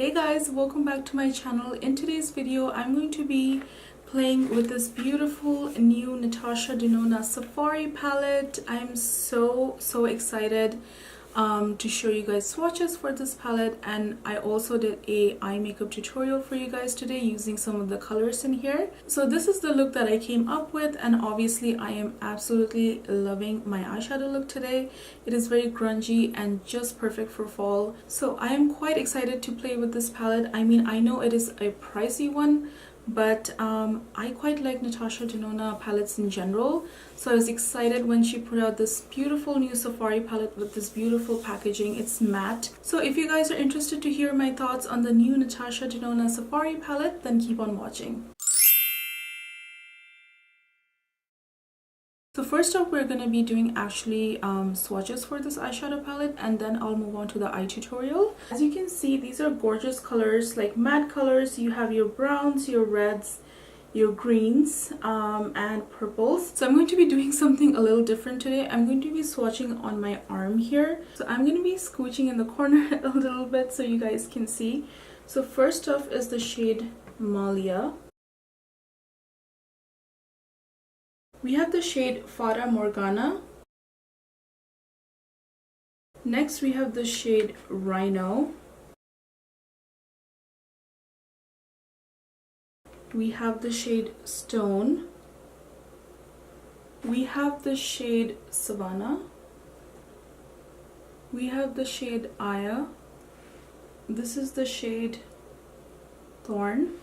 Hey guys, welcome back to my channel. In today's video I'm going to be playing with this beautiful new Natasha Denona Safari palette. I'm so excited to show you guys swatches for this palette, and I also did a eye makeup tutorial for you guys today using some of the colors in here. So this is the look that I came up with, and obviously I am absolutely loving my eyeshadow look today. It is very grungy and just perfect for fall, so I am quite excited to play with this palette. I mean, I know it is a pricey one, but I quite like Natasha Denona palettes in general, so I was excited when she put out this beautiful new Safari palette with this beautiful packaging. It's matte. So if you guys are interested to hear my thoughts on the new Natasha Denona Safari palette, then keep on watching. So first off, we're going to be doing actually swatches for this eyeshadow palette, and then I'll move on to the eye tutorial. As you can see, these are gorgeous colors, like matte colors. You have your browns, your reds, your greens, and purples. So I'm going to be doing something a little different today. I'm going to be swatching on my arm here. So I'm going to be scooching in the corner a little bit so you guys can see. So first off is the shade Malia. We have the shade Fata Morgana. Next we have the shade Rhino. We have the shade Stone. We have the shade Savannah. We have the shade Aya. This is the shade Thorn.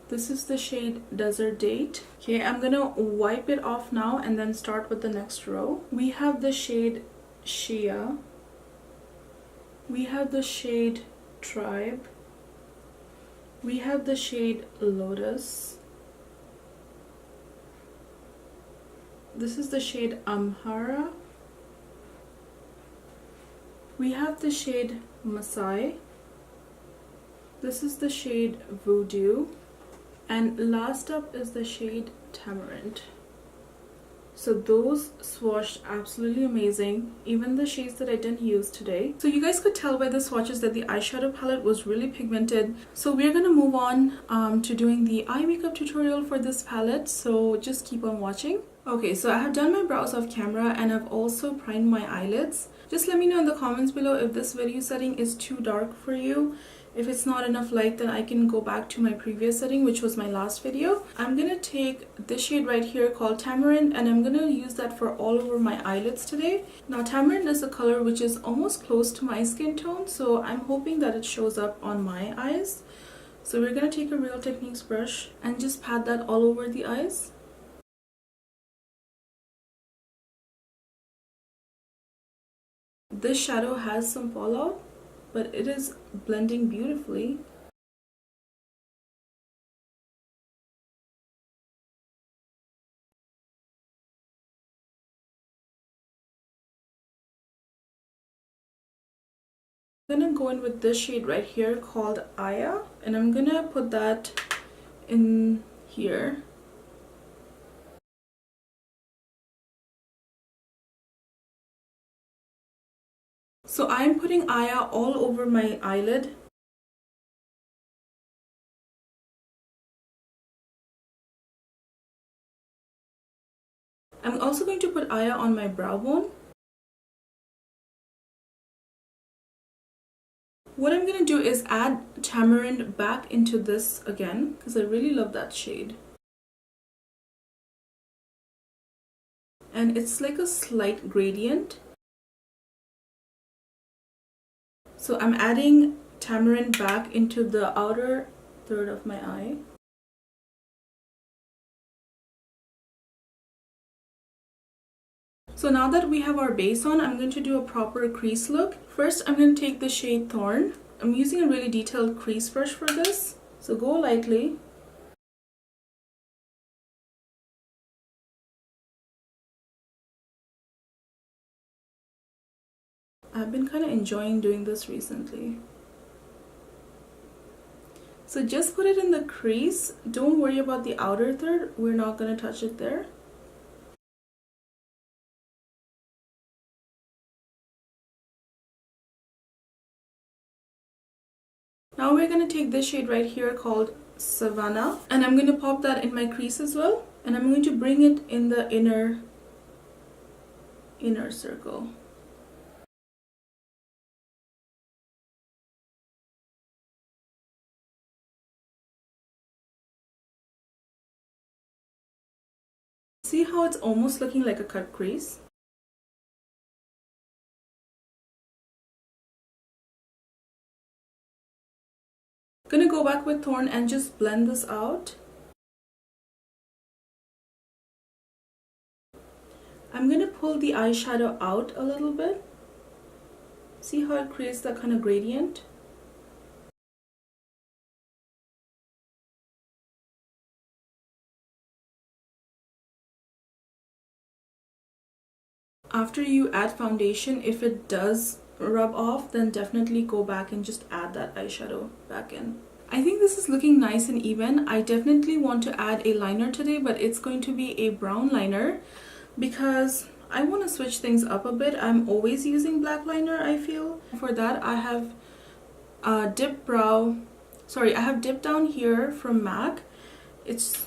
This is the shade Desert Date. Okay, I'm gonna wipe it off now and then start with the next row. We have the shade Shia. We have the shade Tribe. We have the shade Lotus. This is the shade Amhara. We have the shade Masai. This is the shade Voodoo. And last up is the shade Tamarind. So those swatched absolutely amazing, even the shades that I didn't use today. So you guys could tell by the swatches that the eyeshadow palette was really pigmented. So we're gonna move on to doing the eye makeup tutorial for this palette, so just keep on watching. Okay, so I have done my brows off camera and I've also primed my eyelids. Just let me know in the comments below if this video setting is too dark for you. If it's not enough light, then I can go back to my previous setting, which was my last video. I'm gonna take this shade right here called Tamarind, and I'm gonna use that for all over my eyelids today. Now Tamarind is a color which is almost close to my skin tone, so I'm hoping that it shows up on my eyes. So we're gonna take a Real Techniques brush and just pat that all over the eyes. This shadow has some fallout, but it is blending beautifully. I'm gonna go in with this shade right here called Aya, and I'm gonna put that in here. So I'm putting Aya all over my eyelid. I'm also going to put Aya on my brow bone. What I'm going to do is add Tamarind back into this again, because I really love that shade. And it's like a slight gradient. So I'm adding Tamarind back into the outer third of my eye. So now that we have our base on, I'm going to do a proper crease look. First, I'm going to take the shade Thorn. I'm using a really detailed crease brush for this, so go lightly. I've been kind of enjoying doing this recently. So just put it in the crease. Don't worry about the outer third. We're not going to touch it there. Now we're going to take this shade right here called Savannah, and I'm going to pop that in my crease as well, and I'm going to bring it in the inner circle. See how it's almost looking like a cut crease? I'm gonna go back with Thorn and just blend this out. I'm gonna pull the eyeshadow out a little bit. See how it creates that kind of gradient? After you add foundation, if it does rub off, then definitely go back and just add that eyeshadow back in. I think this is looking nice and even. I definitely want to add a liner today, but it's going to be a brown liner because I want to switch things up a bit. I'm always using black liner, I feel. For that, I have Dipdown here from MAC. It's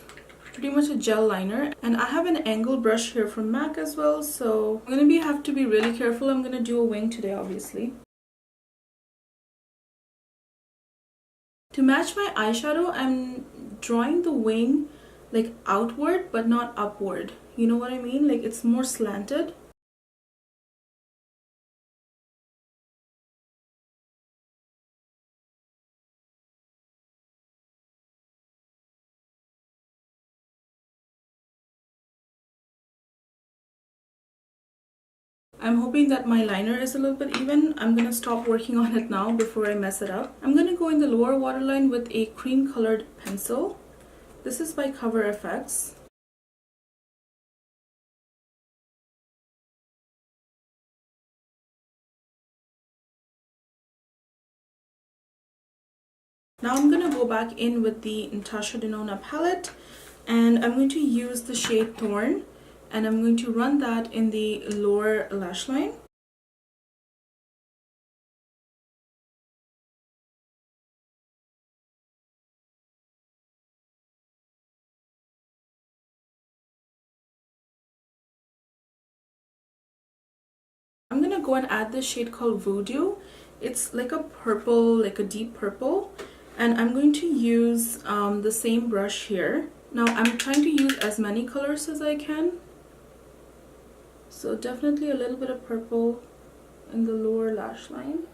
pretty much a gel liner, and I have an angle brush here from MAC as well, so I'm gonna have to be really careful. I'm gonna do a wing today, obviously. To match my eyeshadow, I'm drawing the wing like outward but not upward. You know what I mean? Like it's more slanted. I'm hoping that my liner is a little bit even. I'm gonna stop working on it now before I mess it up. I'm gonna go in the lower waterline with a cream colored pencil. This is by Cover FX. Now I'm gonna go back in with the Natasha Denona palette, and I'm going to use the shade Thorn, and I'm going to run that in the lower lash line. I'm gonna go and add this shade called Voodoo. It's like a purple, like a deep purple, and I'm going to use the same brush here. Now I'm trying to use as many colors as I can, so definitely a little bit of purple in the lower lash line.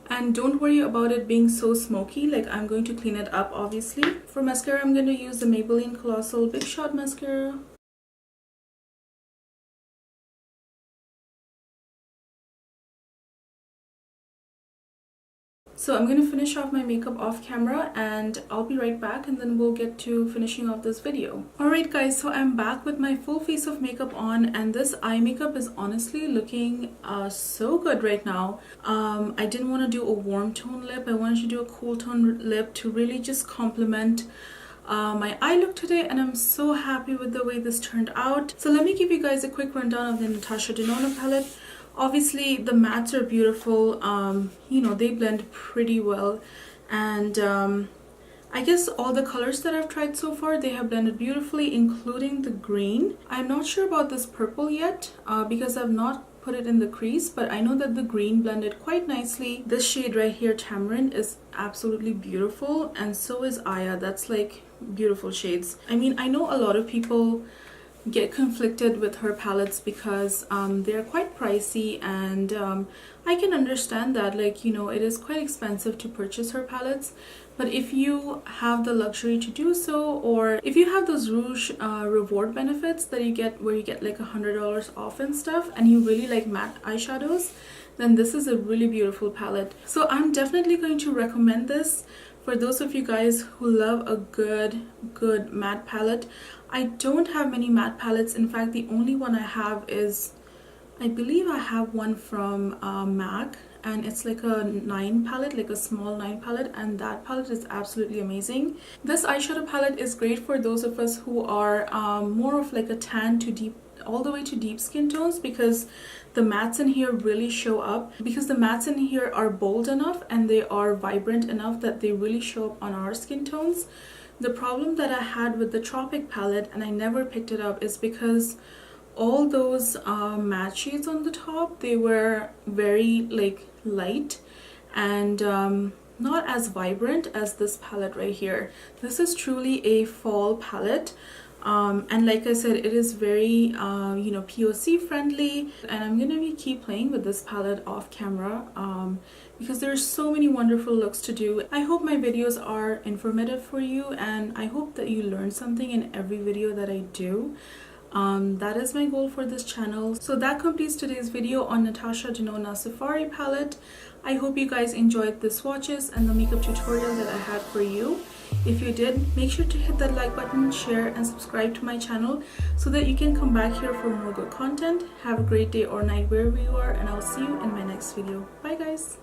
And don't worry about it being so smoky, like I'm going to clean it up obviously. For mascara, I'm going to use the Maybelline Colossal Big Shot Mascara. So I'm going to finish off my makeup off camera, and I'll be right back, and then we'll get to finishing off this video. Alright guys, so I'm back with my full face of makeup on, and this eye makeup is honestly looking so good right now. I didn't want to do a warm tone lip. I wanted to do a cool tone lip to really just complement my eye look today, and I'm so happy with the way this turned out. So let me give you guys a quick rundown of the Natasha Denona palette. Obviously the mattes are beautiful, you know, they blend pretty well, and I guess all the colors that I've tried so far, they have blended beautifully, including the green. I'm not sure about this purple yet because I've not put it in the crease, but I know that the green blended quite nicely. This shade right here, Tamarind, is absolutely beautiful, and so is Aya. That's like beautiful shades. I mean, I know a lot of people get conflicted with her palettes because they're quite pricey, and I can understand that, like, you know, it is quite expensive to purchase her palettes. But if you have the luxury to do so, or if you have those Rouge reward benefits that you get where you get like $100 off and stuff, and you really like matte eyeshadows, then this is a really beautiful palette. So I'm definitely going to recommend this for those of you guys who love a good matte palette. I don't have many matte palettes. In fact, the only one I have is, I believe I have one from MAC, and it's like a 9 palette, like a small 9 palette, and that palette is absolutely amazing. This eyeshadow palette is great for those of us who are more of like a tan to deep, all the way to deep skin tones, because the mattes in here really show up, because the mattes in here are bold enough and they are vibrant enough that they really show up on our skin tones. The problem that I had with the Tropic palette, and I never picked it up, is because all those matte shades on the top, they were very like light and not as vibrant as this palette right here. This is truly a fall palette. And like I said, it is very you know, POC friendly, and I'm gonna keep playing with this palette off camera because there's so many wonderful looks to do. I hope my videos are informative for you, and I hope that you learn something in every video that I do. That is my goal for this channel. So that completes today's video on Natasha Denona Safari palette. I hope you guys enjoyed the swatches and the makeup tutorial that I had for you. If you did, make sure to hit that like button, share, and subscribe to my channel so that you can come back here for more good content. Have a great day or night wherever you are, and I'll see you in my next video. Bye guys!